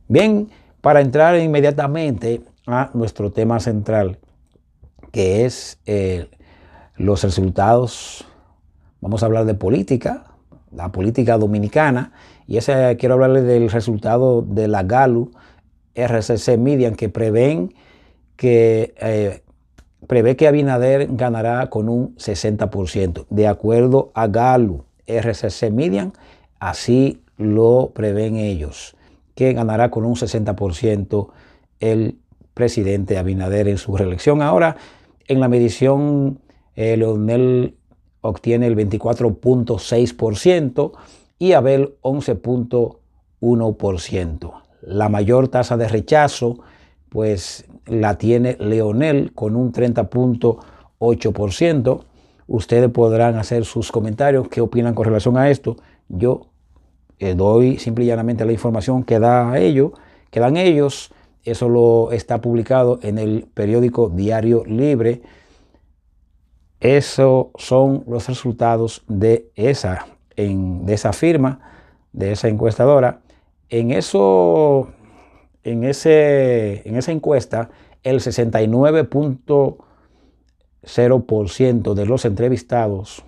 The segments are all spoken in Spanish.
Bien, para entrar inmediatamente a nuestro tema central, que es los resultados. Vamos a hablar de política, la política dominicana, y quiero hablarles del resultado de la Gallup RCC Median, que prevé que Abinader ganará con un 60%. De acuerdo a Gallup RCC Median, así lo prevén ellos, que ganará con un 60% el presidente Abinader en su reelección. Ahora, en la medición, Leonel obtiene el 24.6% y Abel 11.1%. La mayor tasa de rechazo pues la tiene Leonel con un 30.8%. Ustedes podrán hacer sus comentarios, qué opinan con relación a esto. Yo doy simple y llanamente la información que dan ellos. Eso lo está publicado en el periódico Diario Libre. Esos son los resultados de esa firma, de esa encuestadora. En esa encuesta, el 69.0% de los entrevistados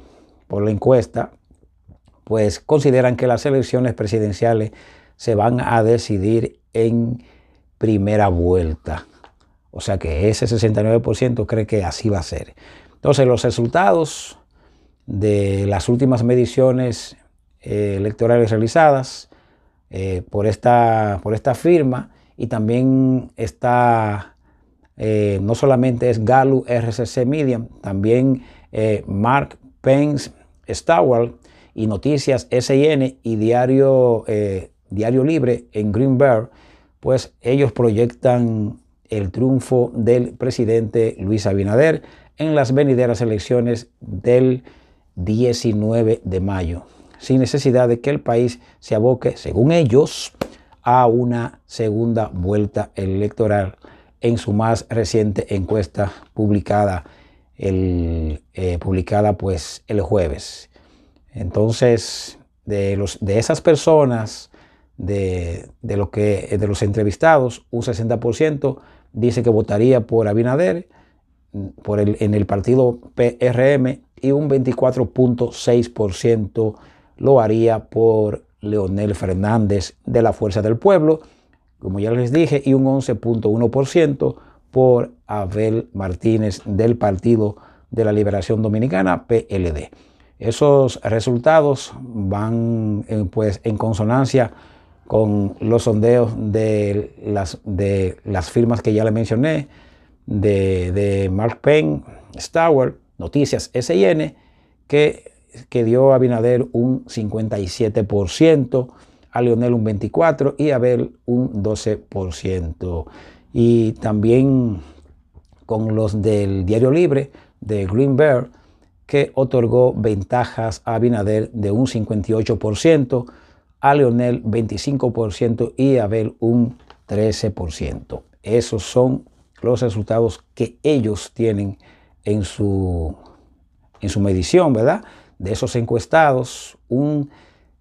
por la encuesta pues consideran que las elecciones presidenciales se van a decidir en primera vuelta. O sea que ese 69% cree que así va a ser. Entonces, los resultados de las últimas mediciones electorales realizadas por esta firma, y también está, no solamente es Gallup RCC Median, también Mark Pence Stawell y Noticias SIN y Diario Libre en Greenberg, pues ellos proyectan el triunfo del presidente Luis Abinader en las venideras elecciones del 19 de mayo, sin necesidad de que el país se aboque, según ellos, a una segunda vuelta electoral en su más reciente encuesta publicada pues el jueves. Entonces, de esas personas, de los entrevistados, un 60% dice que votaría por Abinader en el partido PRM, y un 24.6% lo haría por Leonel Fernández de la Fuerza del Pueblo, como ya les dije, y un 11.1% por Abel Martínez del Partido de la Liberación Dominicana, PLD. Esos resultados van pues en consonancia con los sondeos de las firmas que ya le mencioné, de Mark Pence Stawell, Noticias SIN, que dio a Abinader un 57%, a Leonel un 24% y a Abel un 12%. Y también con los del Diario Libre de Greenberg, que otorgó ventajas a Abinader de un 58%, a Leonel 25% y a Abel un 13%. Esos son los resultados que ellos tienen en su medición, ¿verdad? De esos encuestados, un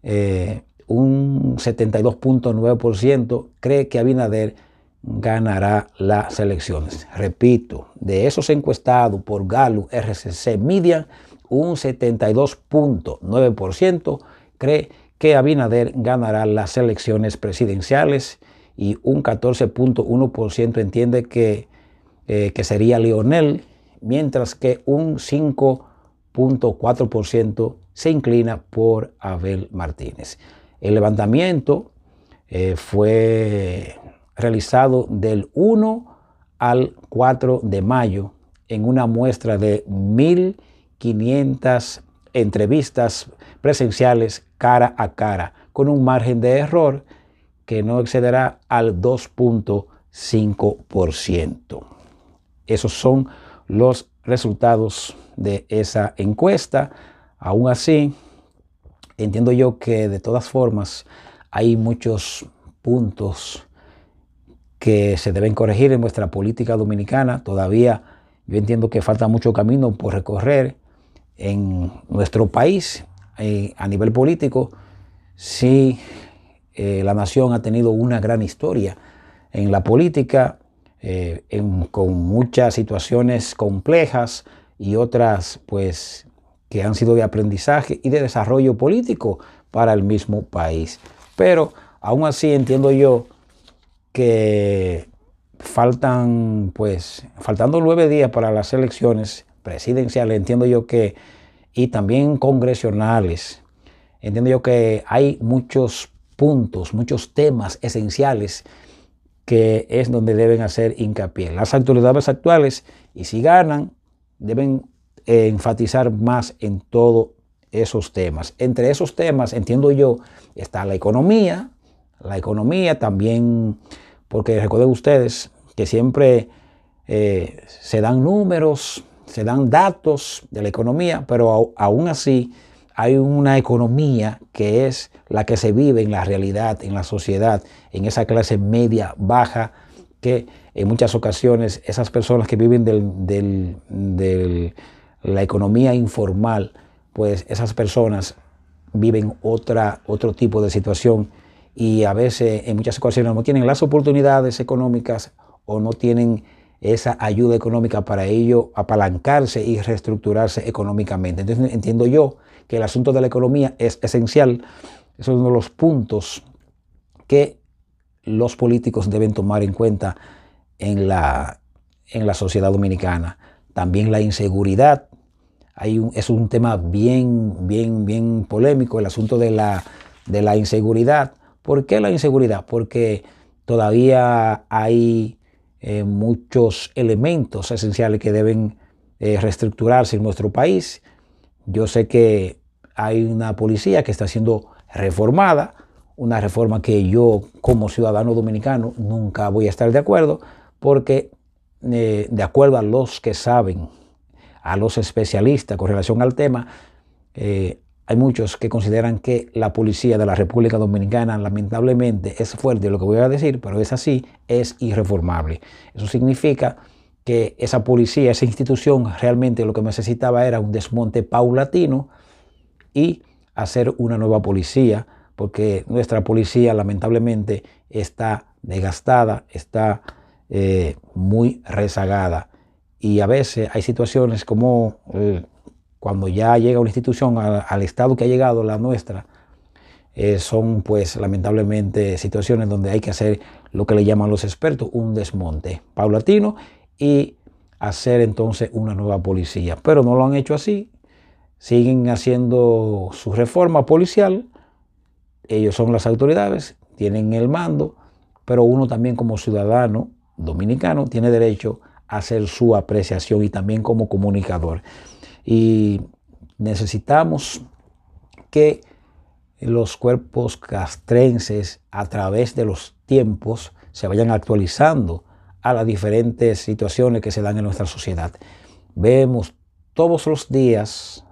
72.9% cree que Abinader ganará las elecciones. Repito, de esos encuestados por Gallup RCC Median, un 72.9% cree que Abinader ganará las elecciones presidenciales, y un 14.1% entiende que sería Leonel, mientras que un 5.4% se inclina por Abel Martínez. El levantamiento fue realizado del 1 al 4 de mayo en una muestra de 1.500 entrevistas presenciales cara a cara, con un margen de error que no excederá al 2.5%. Esos son los resultados de esa encuesta. Aún así, entiendo yo que de todas formas hay muchos puntos que se deben corregir en nuestra política dominicana. Todavía yo entiendo que falta mucho camino por recorrer en nuestro país a nivel político. Sí, la nación ha tenido una gran historia en la política, con muchas situaciones complejas y otras pues que han sido de aprendizaje y de desarrollo político para el mismo país. Pero aún así entiendo yo que faltando 9 días para las elecciones presidenciales, entiendo yo que, y también congresionales, entiendo yo que hay muchos puntos, muchos temas esenciales que es donde deben hacer hincapié las autoridades actuales, y si ganan deben enfatizar más en todos esos temas. Entre esos temas, entiendo yo, está la economía también, porque recuerden ustedes que siempre se dan números, se dan datos de la economía, pero aún así hay una economía que es la que se vive en la realidad, en la sociedad, en esa clase media baja, que en muchas ocasiones esas personas que viven de la economía informal, pues esas personas viven otro tipo de situación, y a veces en muchas ocasiones no tienen las oportunidades económicas o no tienen esa ayuda económica para ello apalancarse y reestructurarse económicamente. Entonces entiendo yo que el asunto de la economía es esencial. Es uno de los puntos que los políticos deben tomar en cuenta en la sociedad dominicana. También la inseguridad. Es un tema bien polémico, el asunto de la inseguridad. ¿Por qué la inseguridad? Porque todavía hay muchos elementos esenciales que deben reestructurarse en nuestro país. Yo sé que hay una policía que está siendo reformada, una reforma que yo como ciudadano dominicano nunca voy a estar de acuerdo, porque de acuerdo a los que saben, a los especialistas con relación al tema, hay muchos que consideran que la policía de la República Dominicana, lamentablemente, es fuerte lo que voy a decir, pero es así, es irreformable. Eso significa que esa policía, esa institución, realmente lo que necesitaba era un desmonte paulatino y hacer una nueva policía, porque nuestra policía lamentablemente está desgastada, está muy rezagada, y a veces hay situaciones como cuando ya llega una institución al estado que ha llegado la nuestra, son pues lamentablemente situaciones donde hay que hacer lo que le llaman los expertos un desmonte paulatino y hacer entonces una nueva policía. Pero no lo han hecho así, siguen haciendo su reforma policial, ellos son las autoridades, tienen el mando, pero uno también como ciudadano dominicano tiene derecho a hacer su apreciación, y también como comunicador. Y necesitamos que los cuerpos castrenses a través de los tiempos se vayan actualizando a las diferentes situaciones que se dan en nuestra sociedad. Vemos todos los días,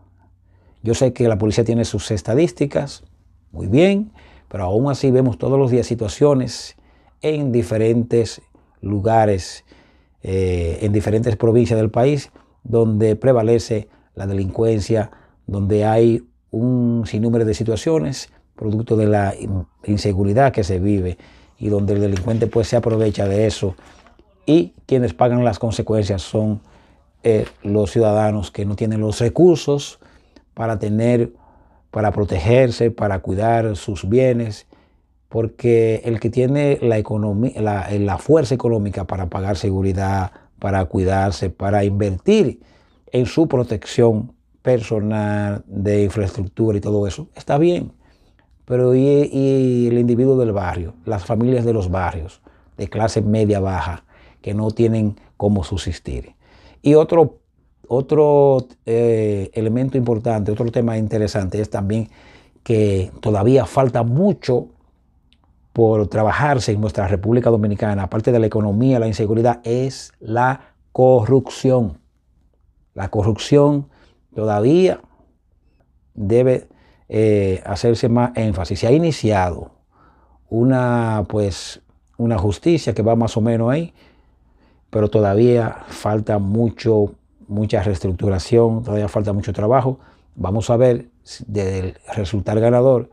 yo sé que la policía tiene sus estadísticas, muy bien, pero aún así vemos todos los días situaciones en diferentes lugares, en diferentes provincias del país, donde prevalece la delincuencia, donde hay un sinnúmero de situaciones producto de la inseguridad que se vive, y donde el delincuente pues se aprovecha de eso, y quienes pagan las consecuencias son los ciudadanos que no tienen los recursos para protegerse, para cuidar sus bienes, porque el que tiene la fuerza económica para pagar seguridad, para cuidarse, para invertir en su protección personal, de infraestructura y todo eso, está bien. Pero y el individuo del barrio, las familias de los barrios, de clase media baja, que no tienen cómo subsistir. Y otro elemento importante, otro tema interesante es también que todavía falta mucho por trabajarse en nuestra República Dominicana, aparte de la economía, la inseguridad, es la corrupción. La corrupción todavía debe hacerse más énfasis. Se ha iniciado una justicia que va más o menos ahí, pero todavía falta mucha reestructuración, todavía falta mucho trabajo. Vamos a ver, del resultar ganador,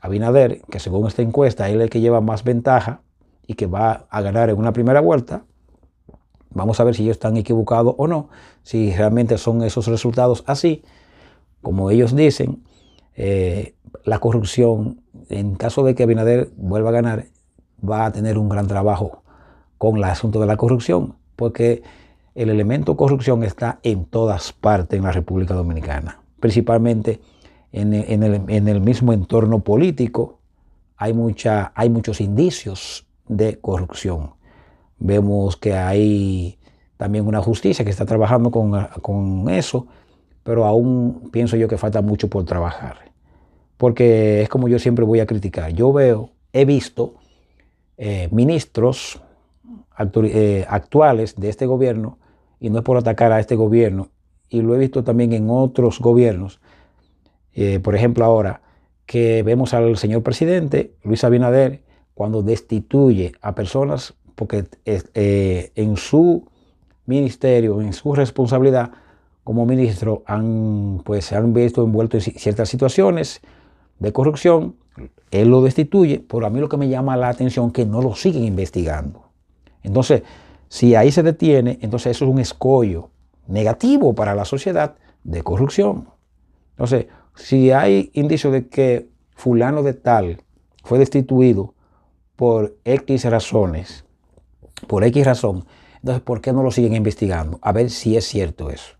Abinader, que según esta encuesta él es el que lleva más ventaja y que va a ganar en una primera vuelta. Vamos a ver si ellos están equivocados o no, si realmente son esos resultados así, como ellos dicen. La corrupción, en caso de que Abinader vuelva a ganar, va a tener un gran trabajo con el asunto de la corrupción, porque el elemento corrupción está en todas partes en la República Dominicana, principalmente en el mismo entorno político. Hay muchos indicios de corrupción. Vemos que hay también una justicia que está trabajando con eso, pero aún pienso yo que falta mucho por trabajar. Porque es como yo siempre voy a criticar. He visto ministros actuales de este gobierno, y no es por atacar a este gobierno, y lo he visto también en otros gobiernos. Por ejemplo, ahora que vemos al señor presidente, Luis Abinader, cuando destituye a personas porque en su ministerio, en su responsabilidad como ministro, se han visto envueltos en ciertas situaciones de corrupción. Él lo destituye, pero a mí lo que me llama la atención es que no lo siguen investigando. Entonces, si ahí se detiene, entonces eso es un escollo negativo para la sociedad de corrupción. Entonces, si hay indicios de que fulano de tal fue destituido por X razones, por X razón, entonces, ¿por qué no lo siguen investigando? A ver si es cierto eso.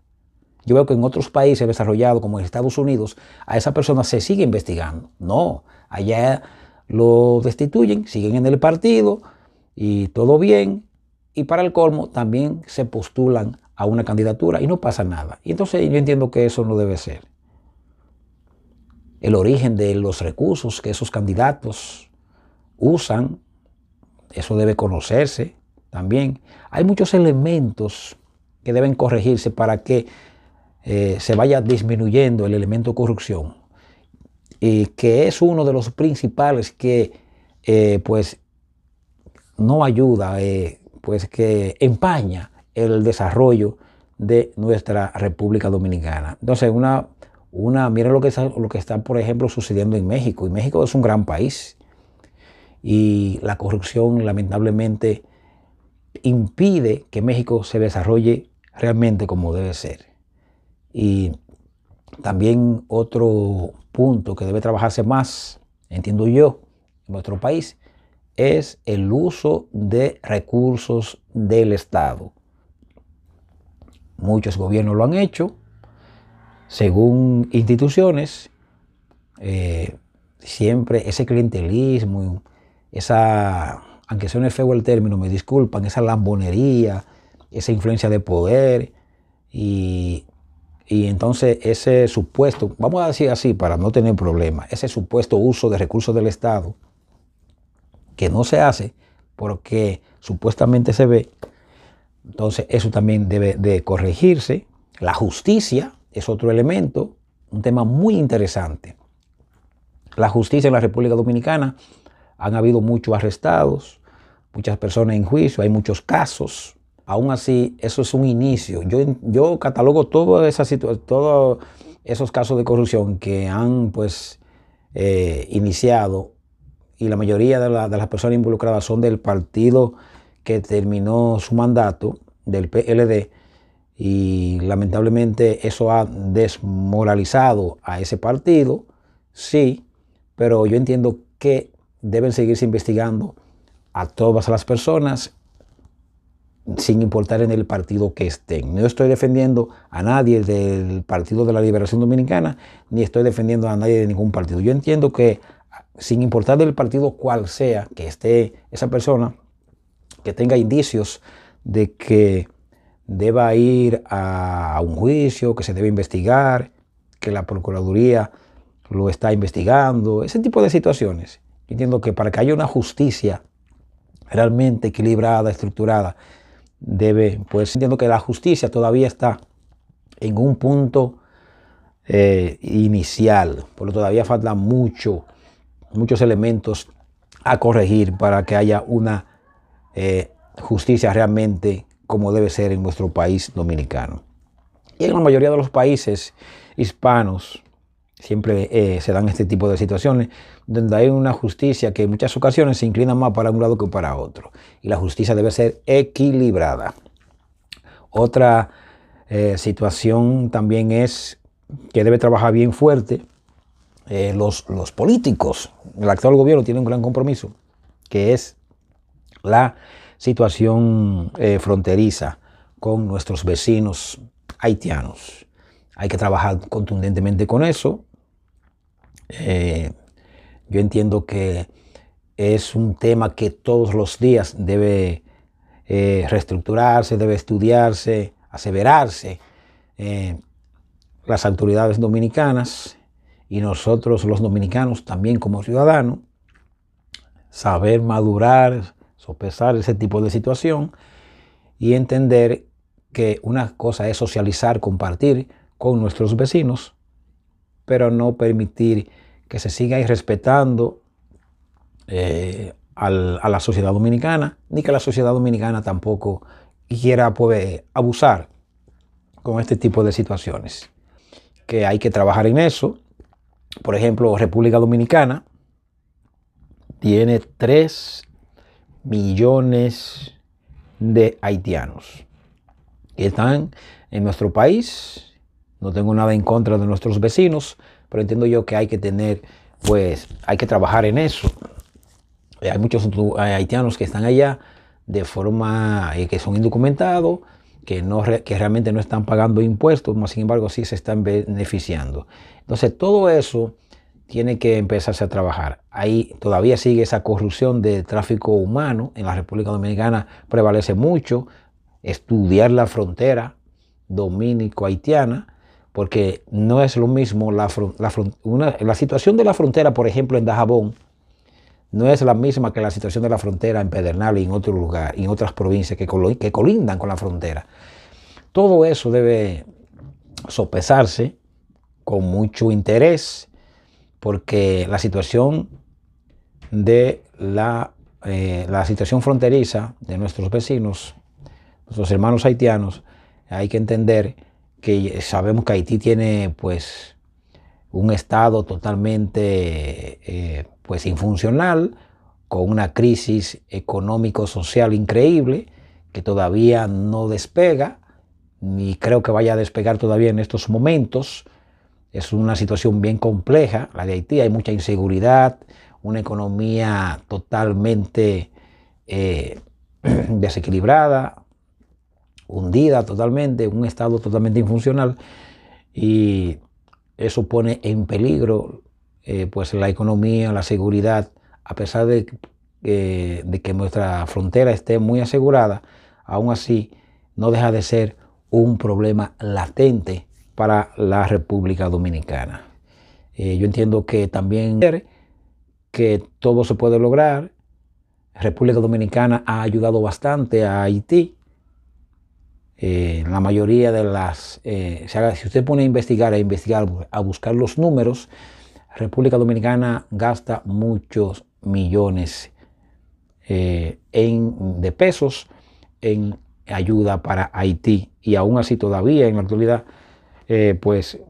Yo veo que en otros países desarrollados, como en Estados Unidos, a esa persona se sigue investigando. No, allá lo destituyen, siguen en el partido y todo bien. Y para el colmo, también se postulan a una candidatura y no pasa nada. Y entonces yo entiendo que eso no debe ser. El origen de los recursos que esos candidatos usan, eso debe conocerse también. Hay muchos elementos que deben corregirse para que se vaya disminuyendo el elemento corrupción, y que es uno de los principales que pues no ayuda, pues que empaña el desarrollo de nuestra República Dominicana. Entonces, mira lo que está, por ejemplo, sucediendo en México. Y México es un gran país. Y la corrupción, lamentablemente, impide que México se desarrolle realmente como debe ser. Y también otro punto que debe trabajarse más, entiendo yo, en nuestro país, es el uso de recursos del Estado. Muchos gobiernos lo han hecho, según instituciones, siempre ese clientelismo, aunque suene feo el término, me disculpan, esa lambonería, esa influencia de poder, y entonces ese supuesto, vamos a decir así para no tener problemas, ese supuesto uso de recursos del Estado, que no se hace porque supuestamente se ve, entonces eso también debe de corregirse. La justicia es otro elemento, un tema muy interesante. La justicia en la República Dominicana, han habido muchos arrestados, muchas personas en juicio, hay muchos casos. Aún así, eso es un inicio. Yo catalogo todos esos casos de corrupción que han pues iniciado, y la mayoría de las personas involucradas son del partido que terminó su mandato, del PLD, y lamentablemente eso ha desmoralizado a ese partido, sí, pero yo entiendo que deben seguirse investigando a todas las personas, sin importar en el partido que estén. No estoy defendiendo a nadie del Partido de la Liberación Dominicana, ni estoy defendiendo a nadie de ningún partido. Yo entiendo que sin importar del partido cual sea que esté esa persona, que tenga indicios de que deba ir a un juicio, que se debe investigar, que la Procuraduría lo está investigando, ese tipo de situaciones. Yo entiendo que para que haya una justicia realmente equilibrada, estructurada, entiendo que la justicia todavía está en un punto inicial, porque todavía faltan muchos elementos a corregir para que haya una justicia realmente como debe ser en nuestro país dominicano. Y en la mayoría de los países hispanos, siempre se dan este tipo de situaciones donde hay una justicia que en muchas ocasiones se inclina más para un lado que para otro. Y la justicia debe ser equilibrada. Otra situación también es que debe trabajar bien fuerte los políticos. El actual gobierno tiene un gran compromiso, que es la situación fronteriza con nuestros vecinos haitianos. Hay que trabajar contundentemente con eso. Yo entiendo que es un tema que todos los días debe reestructurarse, debe estudiarse, aseverarse. Las autoridades dominicanas y nosotros los dominicanos también como ciudadanos, saber madurar, sopesar ese tipo de situación y entender que una cosa es socializar, compartir con nuestros vecinos, pero no permitir que se siga irrespetando a la sociedad dominicana, ni que la sociedad dominicana tampoco quiera abusar con este tipo de situaciones. Que hay que trabajar en eso. Por ejemplo, República Dominicana tiene 3 millones de haitianos que están en nuestro país. No tengo nada en contra de nuestros vecinos, pero entiendo yo que hay que hay que trabajar en eso. Hay muchos haitianos que están allá de forma que son indocumentados, que realmente no están pagando impuestos, mas sin embargo sí se están beneficiando. Entonces todo eso tiene que empezarse a trabajar. Ahí todavía sigue esa corrupción de tráfico humano. En la República Dominicana prevalece mucho estudiar la frontera dominico-haitiana, porque no es lo mismo la situación de la frontera, por ejemplo, en Dajabón, no es la misma que la situación de la frontera en Pedernales y en otro lugar, en otras provincias que colindan con la frontera. Todo eso debe sopesarse con mucho interés, porque la situación de la situación fronteriza de nuestros vecinos, nuestros hermanos haitianos, hay que entender que sabemos que Haití tiene pues un estado totalmente infuncional, con una crisis económico-social increíble que todavía no despega, ni creo que vaya a despegar todavía en estos momentos. Es una situación bien compleja, la de Haití. Hay mucha inseguridad, una economía totalmente desequilibrada, hundida totalmente, un estado totalmente infuncional, y eso pone en peligro la economía, la seguridad. A pesar de que nuestra frontera esté muy asegurada, aún así no deja de ser un problema latente para la República Dominicana. Yo entiendo que también que todo se puede lograr. República Dominicana ha ayudado bastante a Haití. La mayoría de si usted pone a investigar, a buscar los números, República Dominicana gasta muchos millones de pesos en ayuda para Haití, y aún así todavía en la actualidad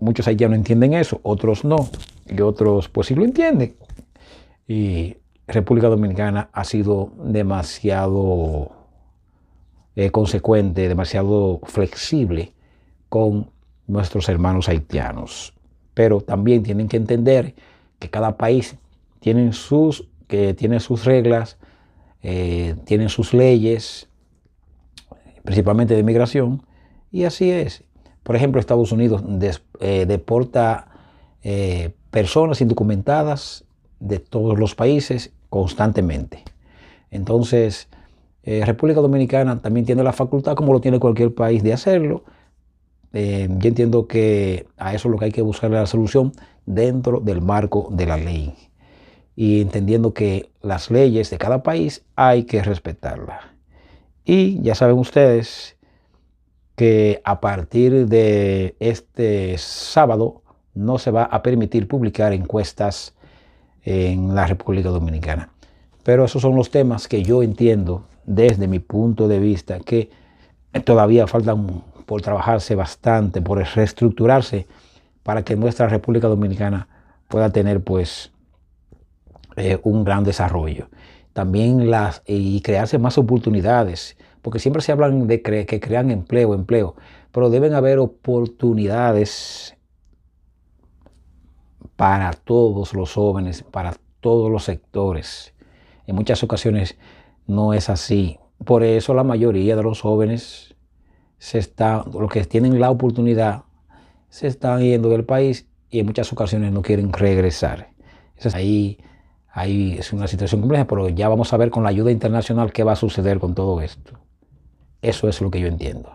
muchos haitianos entienden eso, otros no, y otros pues sí lo entienden. Y República Dominicana ha sido demasiado consecuente, demasiado flexible con nuestros hermanos haitianos. Pero también tienen que entender que cada país tiene sus reglas, tienen sus leyes, principalmente de migración, y así es. Por ejemplo, Estados Unidos deporta personas indocumentadas de todos los países constantemente. Entonces, República Dominicana también tiene la facultad, como lo tiene cualquier país, de hacerlo. Yo entiendo que a eso es lo que hay que buscar la solución dentro del marco de la ley, y entendiendo que las leyes de cada país hay que respetarlas. Y ya saben ustedes que a partir de este sábado no se va a permitir publicar encuestas en la República Dominicana. Pero esos son los temas que yo entiendo desde mi punto de vista que todavía faltan por trabajarse bastante, por reestructurarse para que nuestra República Dominicana pueda tener pues un gran desarrollo. También y crearse más oportunidades, porque siempre se hablan de que crean empleo, pero deben haber oportunidades para todos los jóvenes, para todos los sectores. En muchas ocasiones no es así. Por eso la mayoría de los jóvenes los que tienen la oportunidad, se están yendo del país y en muchas ocasiones no quieren regresar. Ahí es una situación compleja, pero ya vamos a ver con la ayuda internacional qué va a suceder con todo esto. Eso es lo que yo entiendo.